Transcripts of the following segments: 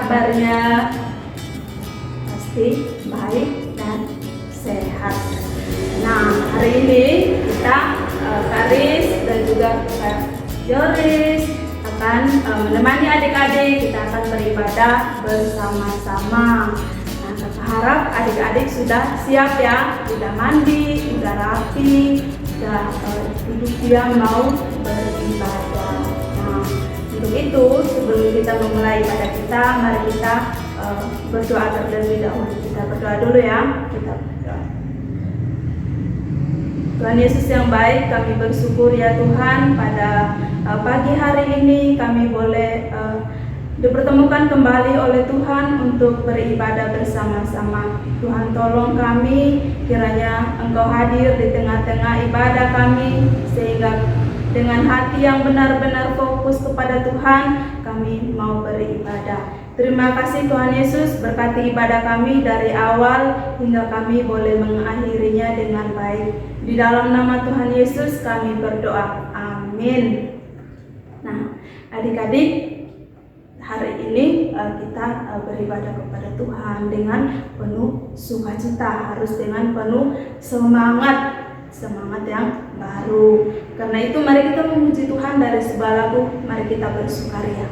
kabarnya? Pasti baik dan sehat. Nah, hari ini kita Karis dan juga Kak Yoris akan menemani adik-adik. Kita akan beribadah bersama-sama. Nah, Kakak harap adik-adik sudah siap ya, sudah mandi, sudah rapi, sudah duduk diam mau beribadah. Nah, untuk itu sebelum kita memulai ibadah kita, mari kita berdoa terlebih dahulu. Kita berdoa dulu ya. Kita berdoa. Tuhan Yesus yang baik, kami bersyukur ya Tuhan pada pagi hari ini kami boleh dipertemukan kembali oleh Tuhan untuk beribadah bersama-sama. Tuhan tolong kami, kiranya Engkau hadir di tengah-tengah ibadah kami, sehingga dengan hati yang benar-benar fokus kepada Tuhan, kami mau beribadah. Terima kasih Tuhan Yesus, berkati ibadah kami dari awal hingga kami boleh mengakhirinya dengan baik. Di dalam nama Tuhan Yesus kami berdoa. Amin. Nah, adik-adik, hari ini kita beribadah kepada Tuhan dengan penuh sukacita, harus dengan penuh semangat yang baru. Karena itu mari kita memuji Tuhan dari sebuah lagu, mari kita bersukaria.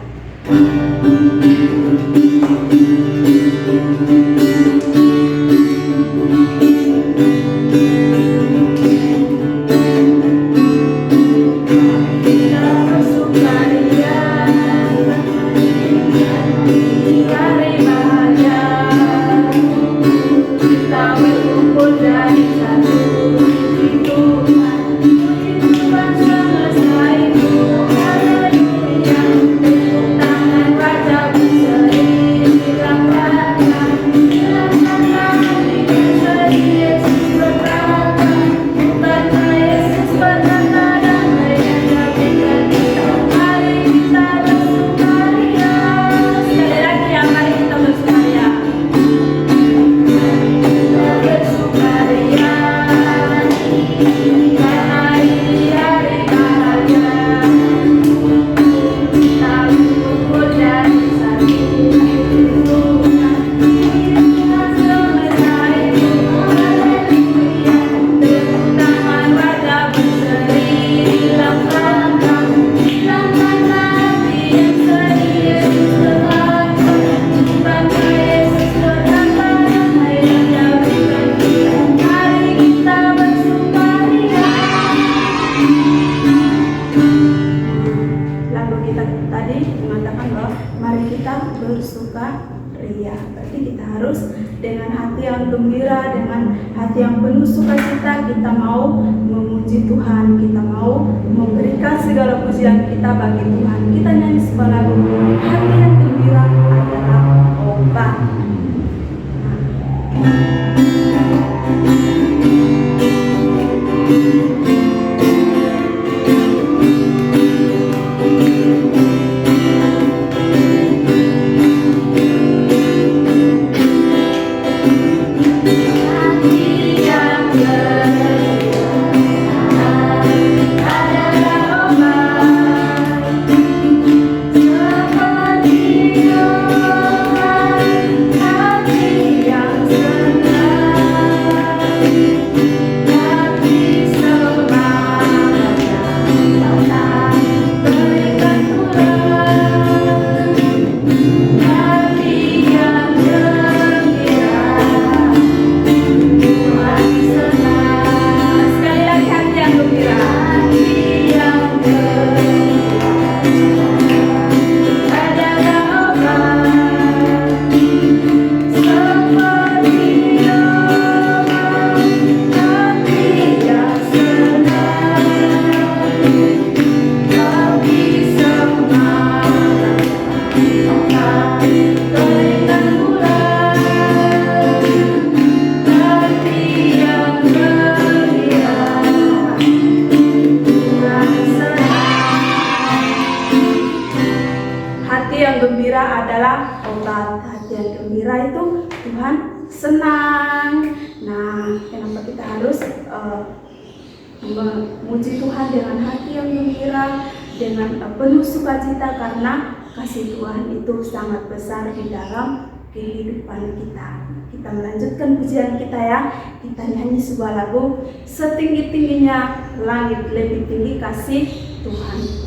Memuji Tuhan dengan hati yang gembira, dengan penuh sukacita karena kasih Tuhan itu sangat besar di dalam kehidupan kita. Kita melanjutkan pujian kita ya. Kita nyanyi sebuah lagu, setinggi-tingginya langit, lebih tinggi kasih Tuhanku.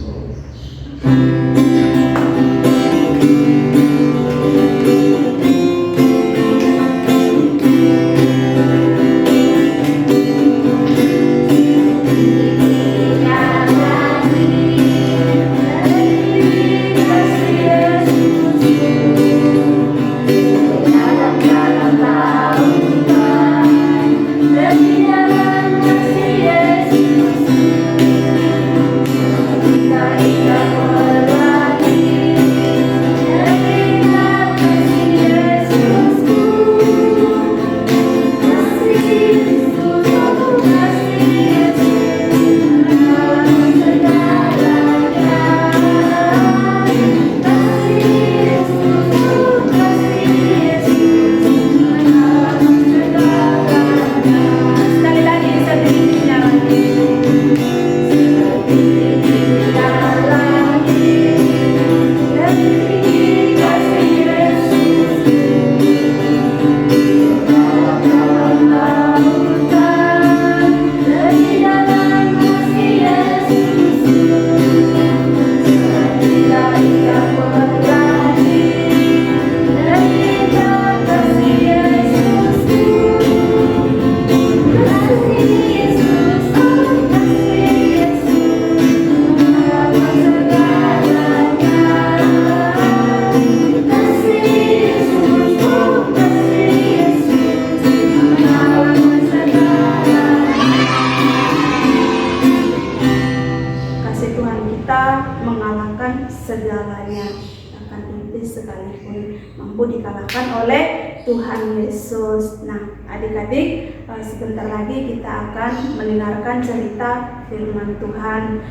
Segalanya, akan iblis sekalipun mampu dikalahkan oleh Tuhan Yesus. Nah, adik-adik, sebentar lagi kita akan mendengarkan cerita firman Tuhan.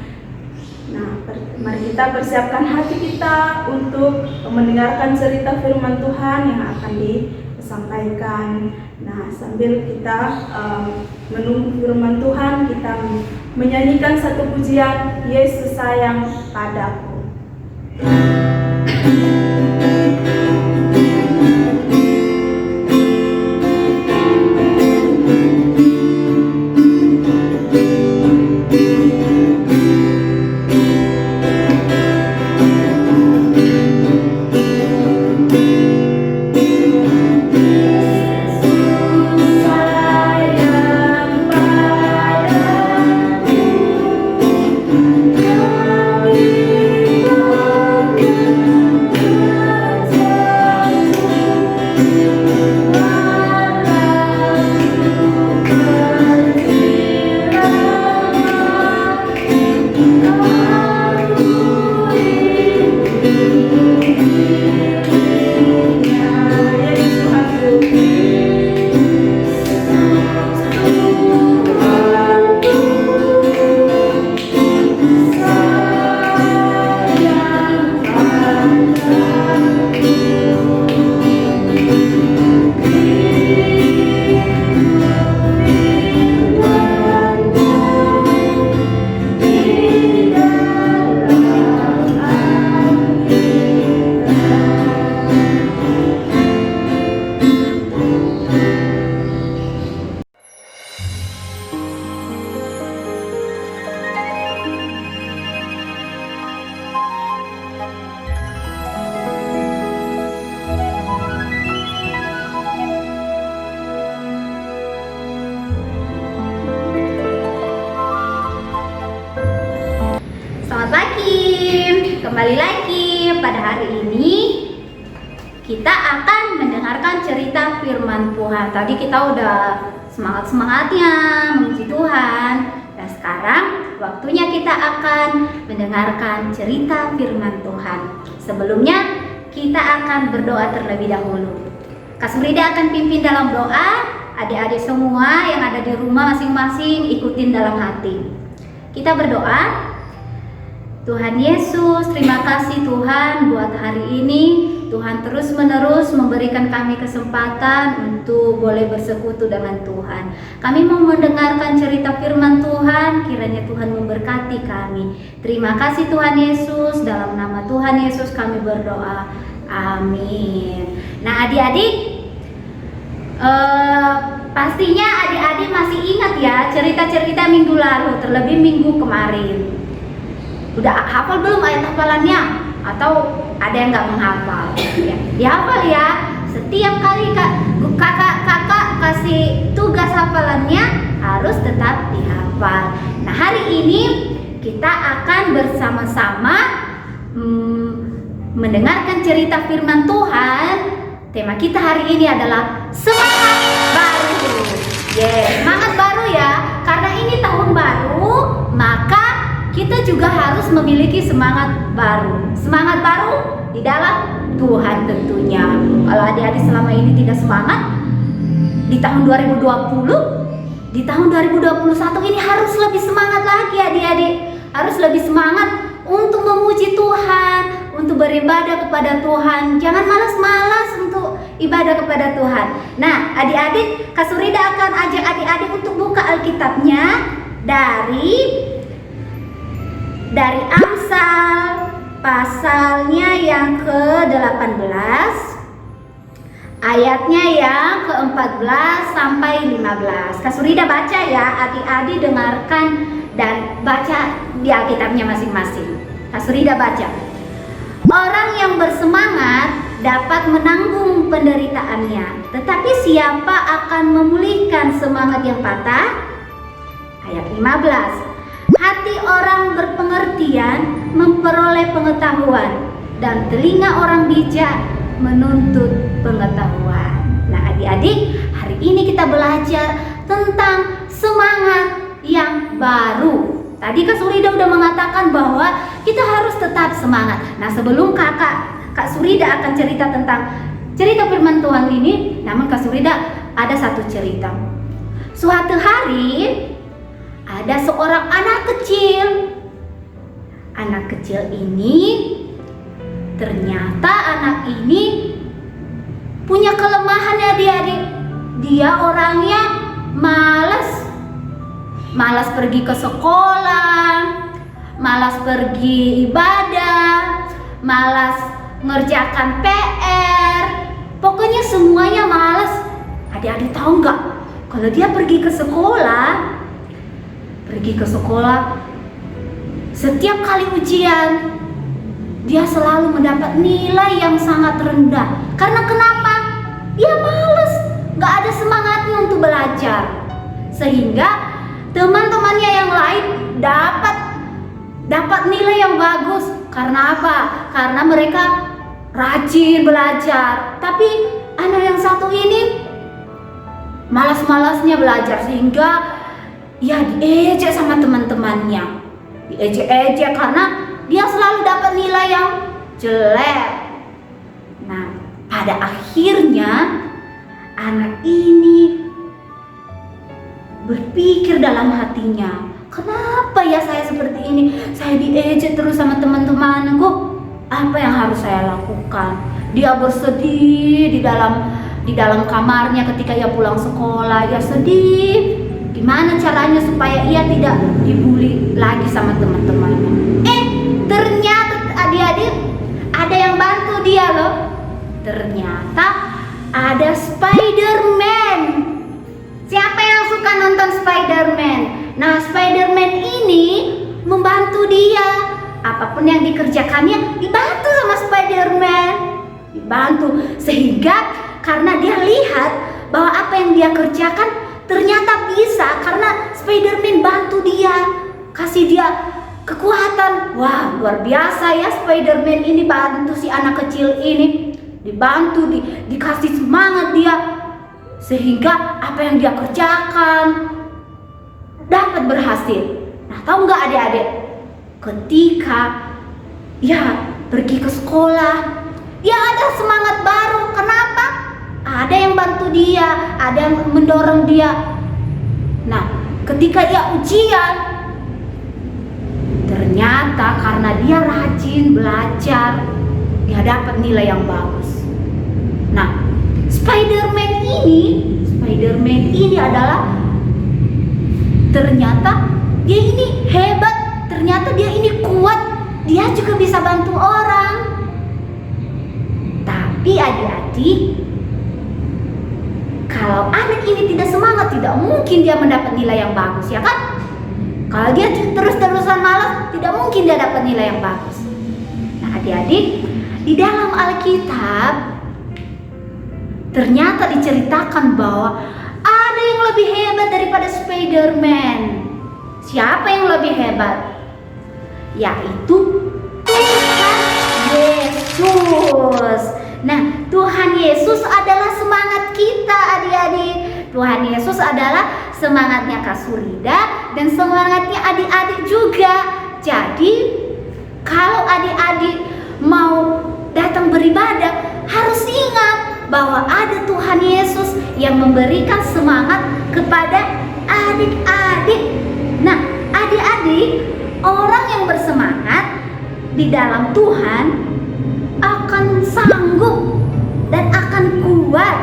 Nah, mari kita persiapkan hati kita untuk mendengarkan cerita firman Tuhan yang akan disampaikan. Nah, sambil kita menunggu firman Tuhan, kita menyanyikan satu pujian, Yesus sayang padaku. Kembali lagi pada hari ini kita akan mendengarkan cerita firman Tuhan. Tadi kita udah semangat-semangatnya memuji Tuhan, dan sekarang waktunya kita akan mendengarkan cerita firman Tuhan. Sebelumnya kita akan berdoa terlebih dahulu. Kak Surida akan pimpin dalam doa. Adik-adik semua yang ada di rumah masing-masing ikutin dalam hati. Kita berdoa. Tuhan Yesus, terima kasih Tuhan buat hari ini Tuhan terus-menerus memberikan kami kesempatan untuk boleh bersekutu dengan Tuhan. Kami mau mendengarkan cerita firman Tuhan, kiranya Tuhan memberkati kami. Terima kasih Tuhan Yesus, dalam nama Tuhan Yesus kami berdoa. Amin. Nah adik-adik, pastinya adik-adik masih ingat ya cerita-cerita minggu lalu, terlebih minggu kemarin. Udah hafal belum ayat hafalannya? Atau ada yang nggak menghafal? Ya, dihafal ya. Setiap kali kakak kasih tugas hafalannya harus tetap dihafal. Nah hari ini kita akan bersama-sama mendengarkan cerita firman Tuhan. Tema kita hari ini adalah semangat baru. Semangat baru ya. Karena ini tahun baru, maka kita juga harus memiliki semangat baru. Semangat baru di dalam Tuhan tentunya. Kalau adik-adik selama ini tidak semangat di tahun 2020, di tahun 2021 ini harus lebih semangat lagi adik-adik. Harus lebih semangat untuk memuji Tuhan, untuk beribadah kepada Tuhan. Jangan malas-malas untuk ibadah kepada Tuhan. Nah, adik-adik, Kak Surida akan ajak adik-adik untuk buka Alkitabnya dari Amsal pasalnya yang ke-18, ayatnya yang ke-14 sampai 15. Kak Surida baca ya, adik-adik dengarkan dan baca di Alkitabnya masing-masing. Kak Surida baca. Orang yang bersemangat dapat menanggung penderitaannya, tetapi siapa akan memulihkan semangat yang patah? Ayat 15. Hati orang berpengertian memperoleh pengetahuan, dan telinga orang bijak menuntut pengetahuan. Nah adik-adik, hari ini kita belajar tentang semangat yang baru. Tadi Kak Surida udah mengatakan bahwa kita harus tetap semangat. Nah sebelum Kak Surida akan cerita tentang cerita firman Tuhan ini, namun Kak Surida ada satu cerita. Suatu hari ada seorang anak kecil. Anak kecil ini ternyata anak ini punya kelemahan ya adik-adik. Dia orangnya malas pergi ke sekolah, malas pergi ibadah, malas ngerjakan PR. Pokoknya semuanya malas. Adik-adik tahu nggak? Kalau dia pergi ke sekolah, setiap kali ujian dia selalu mendapat nilai yang sangat rendah. Karena kenapa? Dia malas, nggak ada semangatnya untuk belajar. Sehingga teman-temannya yang lain dapat nilai yang bagus. Karena apa? Karena mereka rajin belajar. Tapi anak yang satu ini malas-malasnya belajar, sehingga ya diejek sama teman-temannya. Diejek-ejek karena dia selalu dapat nilai yang jelek. Nah, pada akhirnya anak ini berpikir dalam hatinya, kenapa ya saya seperti ini? Saya diejek terus sama teman-temanku. Apa yang harus saya lakukan? Dia bersedih di dalam kamarnya ketika ia pulang sekolah. Ia sedih. Gimana caranya supaya ia tidak dibully lagi sama teman-temannya? Ternyata adik-adik ada yang bantu dia loh. Ternyata ada Spider-Man. Siapa yang suka nonton Spider-Man? Nah, Spider-Man ini membantu dia. Apapun yang dikerjakannya dibantu sama Spider-Man. Dibantu sehingga karena dia lihat bahwa apa yang dia kerjakan ternyata bisa, karena Spider-Man bantu dia, kasih dia kekuatan. Wah, luar biasa ya Spider-Man ini bantu si anak kecil ini. Dibantu, dikasih semangat dia, sehingga apa yang dia kerjakan dapat berhasil. Nah, tahu nggak adik-adik? Ketika ya pergi ke sekolah, ya ada semangat baru. Kenapa? Ada yang bantu dia, ada yang mendorong dia. Nah, ketika dia ujian, ternyata karena dia rajin belajar, dia dapat nilai yang bagus. Nah, Spider-Man ini adalah ternyata dia ini hebat, ternyata dia ini kuat, dia juga bisa bantu orang. Tapi adik-adik, kalau anak ini tidak semangat, tidak mungkin dia mendapat nilai yang bagus, ya kan? Kalau dia terus-terusan malas, tidak mungkin dia dapat nilai yang bagus. Nah, adik-adik, di dalam Alkitab ternyata diceritakan bahwa ada yang lebih hebat daripada Spider-Man. Siapa yang lebih hebat? Yaitu Tuhan Yesus. Nah, Tuhan Yesus adalah semangat kita, adik-adik. Tuhan Yesus adalah semangatnya Kak Surida dan semangatnya adik-adik juga. Jadi, kalau adik-adik mau datang beribadah, harus ingat bahwa ada Tuhan Yesus yang memberikan semangat kepada adik-adik. Nah, adik-adik, orang yang bersemangat di dalam Tuhan akan sanggup dan akan kuat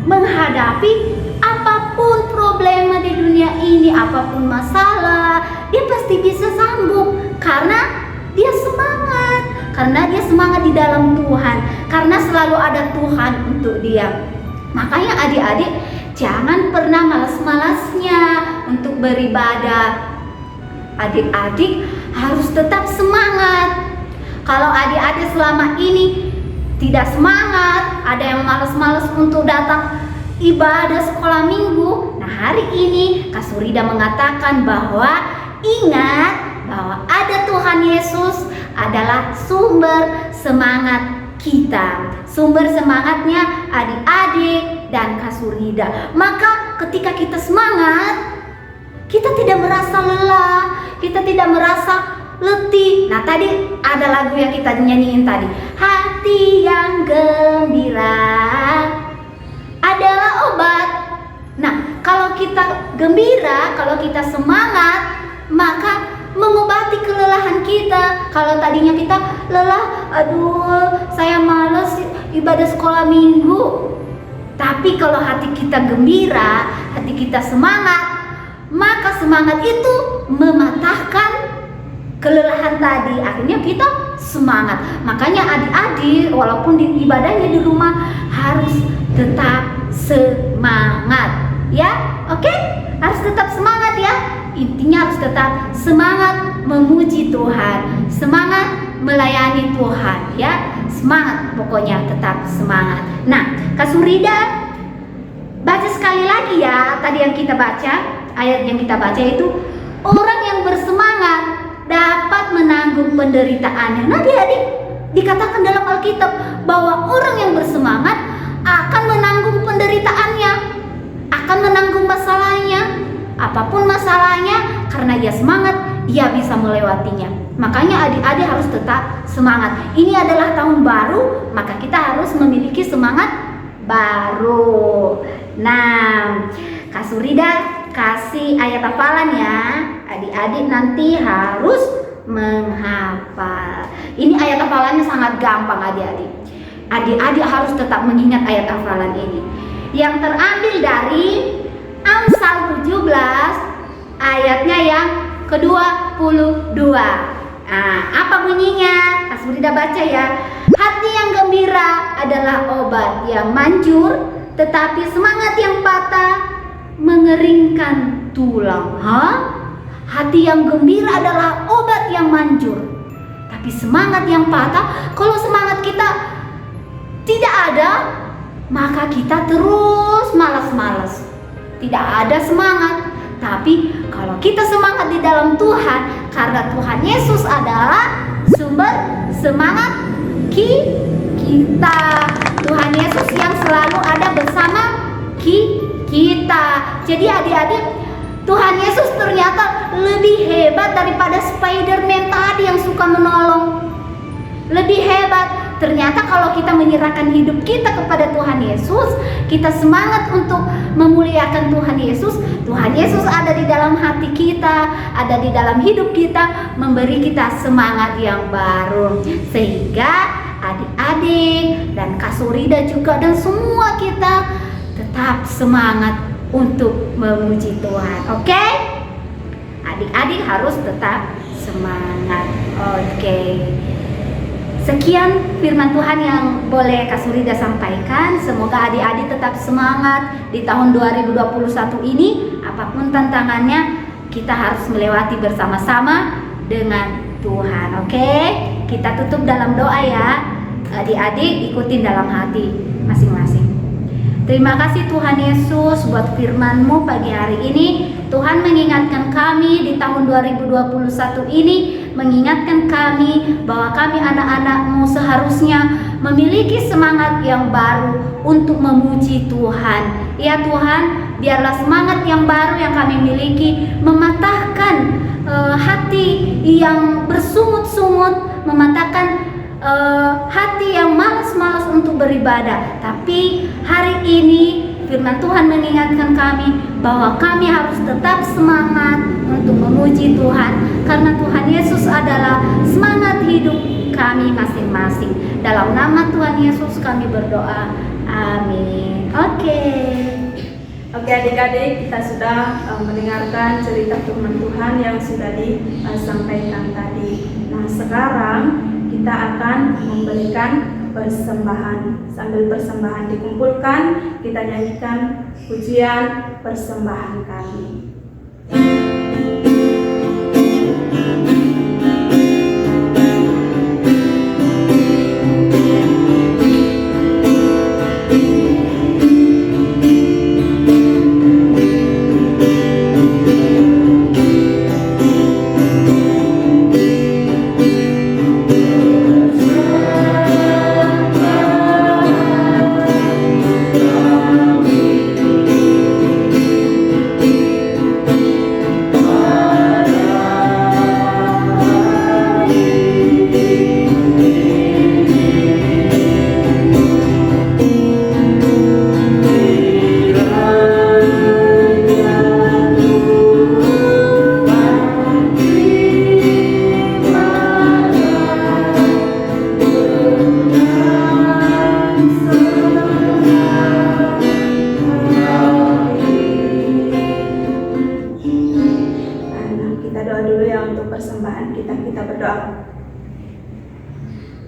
menghadapi apapun problema di dunia ini, apapun masalah, dia pasti bisa sanggup karena dia semangat. Karena dia semangat di dalam Tuhan, karena selalu ada Tuhan untuk dia. Makanya adik-adik, jangan pernah malas-malasnya untuk beribadah. Adik-adik harus tetap semangat. Kalau adik-adik selama ini tidak semangat, ada yang malas-malas untuk datang ibadah sekolah minggu. Nah, hari ini Kak Surida mengatakan bahwa ingat bahwa ada Tuhan Yesus adalah sumber semangat kita, sumber semangatnya adik-adik dan Kak Surida. Maka ketika kita semangat, kita tidak merasa lelah, kita tidak merasa letih. Nah, tadi ada lagu yang kita nyanyiin tadi, hati yang gembira adalah obat. Nah, kalau kita gembira, kalau kita semangat, maka mengobati kelelahan kita. Kalau tadinya kita lelah, aduh saya malas ibadah sekolah minggu. Tapi kalau hati kita gembira, hati kita semangat, maka semangat itu mematahkan kelelahan tadi. Akhirnya kita semangat. Makanya adik-adik walaupun di ibadahnya di rumah harus tetap semangat, ya. Oke? Harus tetap semangat ya. Intinya harus tetap semangat memuji Tuhan, semangat melayani Tuhan, ya. Semangat, pokoknya tetap semangat. Nah, Kak Surida baca sekali lagi ya. Tadi yang kita baca, ayat yang kita baca itu, orang yang bersemangat dapat menanggung penderitaannya. Nah, adik-adik, dikatakan dalam Alkitab bahwa orang yang bersemangat akan menanggung penderitaannya, akan menanggung masalahnya. Apapun masalahnya, karena dia semangat, dia bisa melewatinya. Makanya adik-adik harus tetap semangat. Ini adalah tahun baru, maka kita harus memiliki semangat baru. Nah, Kak Surida kasih ayat hafalan ya. Adik-adik nanti harus menghafal. Ini ayat hafalannya sangat gampang adik-adik. Adik-adik harus tetap mengingat ayat hafalan ini, yang terambil dari Amsal 17 ayatnya yang ke-22. Nah, apa bunyinya? Kak Surida baca ya. Hati yang gembira adalah obat yang manjur, tetapi semangat yang patah mengeringkan tulang. Hati yang gembira adalah obat yang manjur, tapi semangat yang patah, kalau semangat kita tidak ada, maka kita terus malas-malas, tidak ada semangat. Tapi kalau kita semangat di dalam Tuhan, karena Tuhan Yesus adalah sumber semangat kita. Tuhan Yesus yang selalu ada bersama kita. Jadi adik-adik, Tuhan Yesus ternyata lebih hebat daripada Spider-Man tadi yang suka menolong. Lebih hebat. Ternyata kalau kita menyerahkan hidup kita kepada Tuhan Yesus, kita semangat untuk memuliakan Tuhan Yesus, Tuhan Yesus ada di dalam hati kita, ada di dalam hidup kita, memberi kita semangat yang baru. Sehingga adik-adik dan Kak Surida juga dan semua kita tetap semangat untuk memuji Tuhan. Oke? Adik-adik harus tetap semangat. Oke. Sekian firman Tuhan yang boleh Kak Surida sampaikan. Semoga adik-adik tetap semangat di tahun 2021 ini. Apapun tantangannya, kita harus melewati bersama-sama dengan Tuhan. Oke? Kita tutup dalam doa ya. Adik-adik ikutin dalam hati masing-masing. Terima kasih Tuhan Yesus buat firman-Mu pagi hari ini. Tuhan mengingatkan kami di tahun 2021 ini, mengingatkan kami bahwa kami anak-anak-Mu seharusnya memiliki semangat yang baru untuk memuji Tuhan. Ya Tuhan, biarlah semangat yang baru yang kami miliki mematahkan hati yang bersungut-sungut, mematahkan hati yang malas-malas untuk beribadah. Tapi hari ini firman Tuhan mengingatkan kami bahwa kami harus tetap semangat untuk memuji Tuhan, karena Tuhan Yesus adalah semangat hidup kami masing-masing. Dalam nama Tuhan Yesus kami berdoa. Amin. Oke, adik-adik, kita sudah mendengarkan cerita firman Tuhan yang sudah disampaikan tadi. Nah, sekarang kita akan memberikan persembahan. Sambil persembahan dikumpulkan, kita nyanyikan pujian persembahan kami.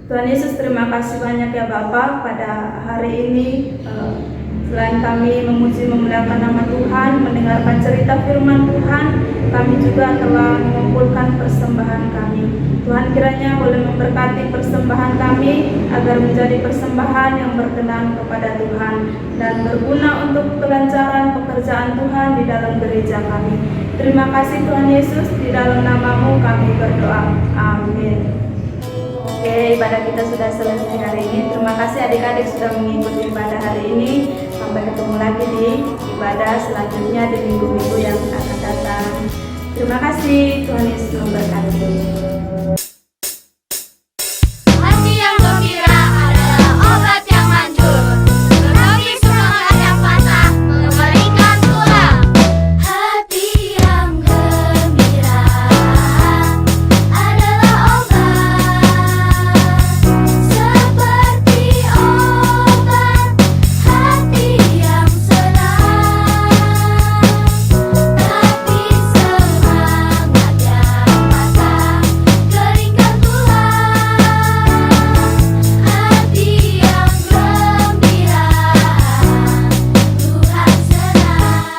Tuhan Yesus, terima kasih banyak ya Bapa pada hari ini. Selain kami memuji memuliakan nama Tuhan, mendengarkan cerita firman Tuhan, kami juga telah mengumpulkan persembahan kami. Tuhan kiranya boleh memberkati persembahan kami agar menjadi persembahan yang berkenan kepada Tuhan dan berguna untuk kelancaran pekerjaan Tuhan di dalam gereja kami. Terima kasih Tuhan Yesus, di dalam nama-Mu kami berdoa. Amin. Oke, ibadah kita sudah selesai hari ini. Terima kasih adik-adik sudah mengikuti ibadah hari ini. Sampai ketemu lagi di ibadah selanjutnya di minggu-minggu yang akan datang. Terima kasih, Tuhan Yesus memberkati. Hati yang gembira adalah obat yang manjur. Berbagi semangat yang patah, memberikan tulang. Hati yang gembira adalah obat, seperti obat hati yang senang. Tapi semangat yang patah keringkan tulang. Hati yang gembira Tuhan senang.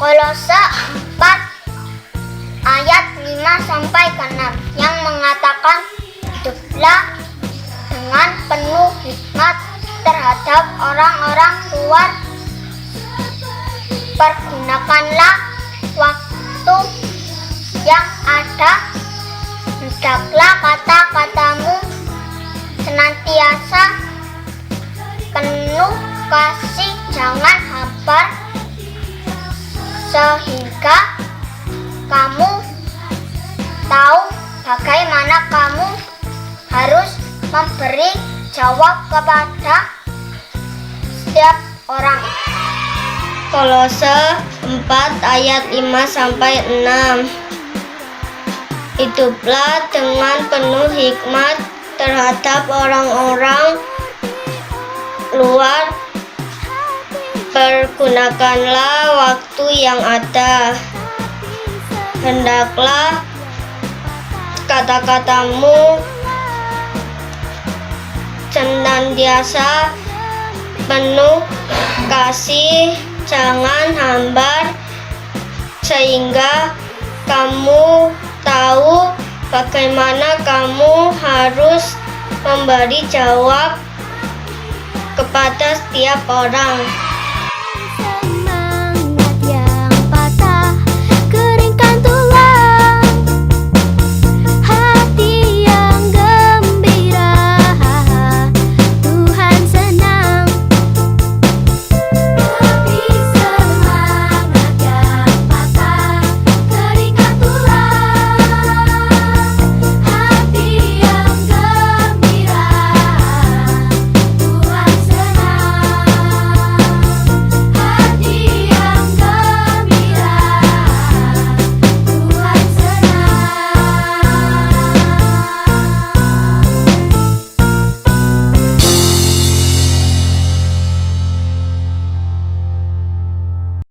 Kolose 4 ayat 5-6 yang mengatakan, hiduplah dengan penuh hikmat terhadap orang-orang luar. Pergunakanlah waktu yang ada. Hendaklah kata-katamu senantiasa penuh kasih, jangan hambar, sehingga kamu tahu bagaimana kamu harus memberi jawab kepada setiap orang. Kolose 4 ayat 5-6. Hiduplah dengan penuh hikmat terhadap orang-orang luar. Pergunakanlah waktu yang ada. Hendaklah kata-katamu senantiasa penuh kasih, jangan hambar, sehingga kamu tahu bagaimana kamu harus memberi jawab kepada setiap orang.